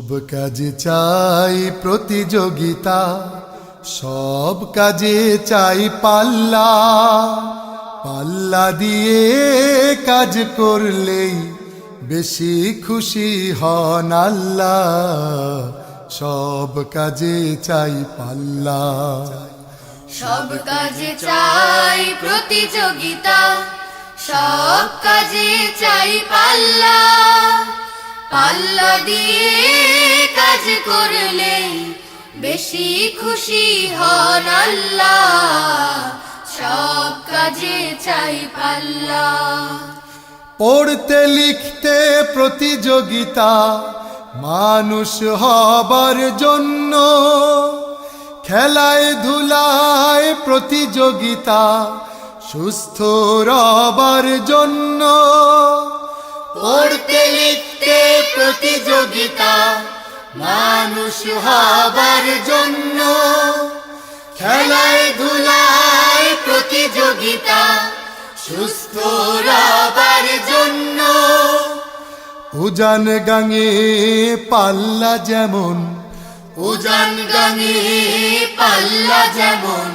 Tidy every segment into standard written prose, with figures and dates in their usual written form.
সব কাজে চাই প্রতিযোগিতা, সব কাজে চাই পাল্লা। পাল্লা দিয়ে কাজ করলেই বেশি খুশি হন আল্লাহ। সব কাজে চাই পাল্লা। সব কাজে চাই প্রতিযোগিতা, সব কাজে চাই পাল্লা। পাল্লা দিয়ে কাজ করলে বেশি খুশি হন আল্লাহ। সব কাজে চাই পাল্লা। পড়তে লিখতে প্রতিযোগিতা মানুষ হবার জন্য, খেলায় ধুলায় প্রতিযোগিতা সুস্থ রবার জন্য। পড়তে লিখতে প্রতিযোগিতা মানুষ হবার জন্য, খেলায় ধুলায় প্রতিযোগিতা সুস্থ রবার জন্য। উজান গাঙে পাল্লা যেমন, উজান গাঙে পাল্লা যেমন,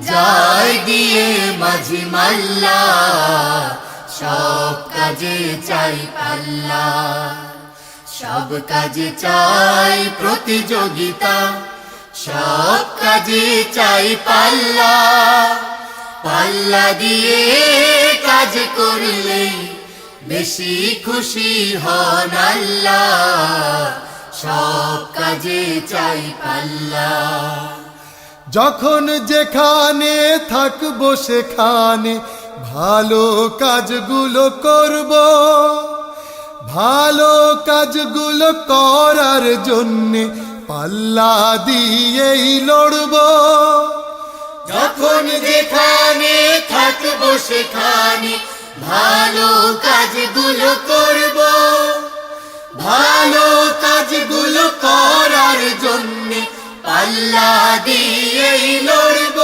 যায় দিয়ে মাঝি মাল্লা। সব কাজে চাই পাল্লা। সব কাজে চাই প্রতিযোগিতা, সব কাজে চাই পাল্লা। পাল্লা দিয়ে কাজ করলে বেশি খুশি হন আল্লাহ। সব কাজে চাই পাল্লা। যখন যেখানে থাকবো সেখানে ভালো কাজগুলো করব। ভালো কাজগুলো করার জন্যে পাল্লা দিয়েই লড়ব। যখন যেখানে থাকবো সেখানে ভালো কাজগুলো করব। ভালো কাজগুলো করার জন্যে পাল্লা দিয়েই লড়ব।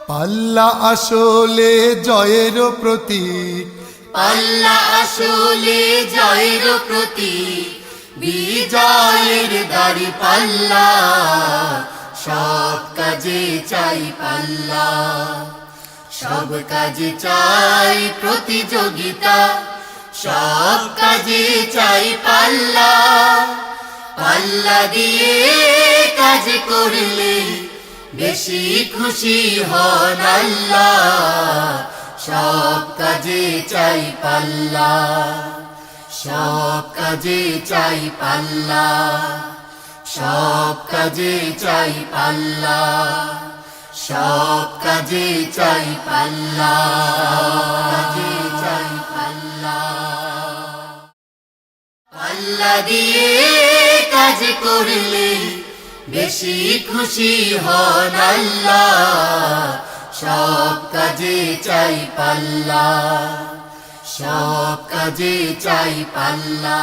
পাল্লা আসলে জয়ের প্রতীক, পাল্লা আসলে জয়ের প্রতীক। বিজয়ের দাড়ি পাল্লা। সব কাজে চাই পাল্লা। সব কাজে চাই প্রতিযোগিতা, সব কাজে চাই পাল্লা। পাল্লা দিয়ে কাজ করলে বেশি খুশি হন আল্লাহ। সব কাজে চাই পাল্লা। সব কাজে চাই পাল্লা। সব কাজে চাই পাল্লা। সব কাজে চাই পাল্লা। কাজে চাই পাল্লা। পাল্লা দিয়ে কাজ করলে বেশি খুশি হন আল্লাহ। সব কাজে চাই পাল্লা। সব কাজে চাই পাল্লা।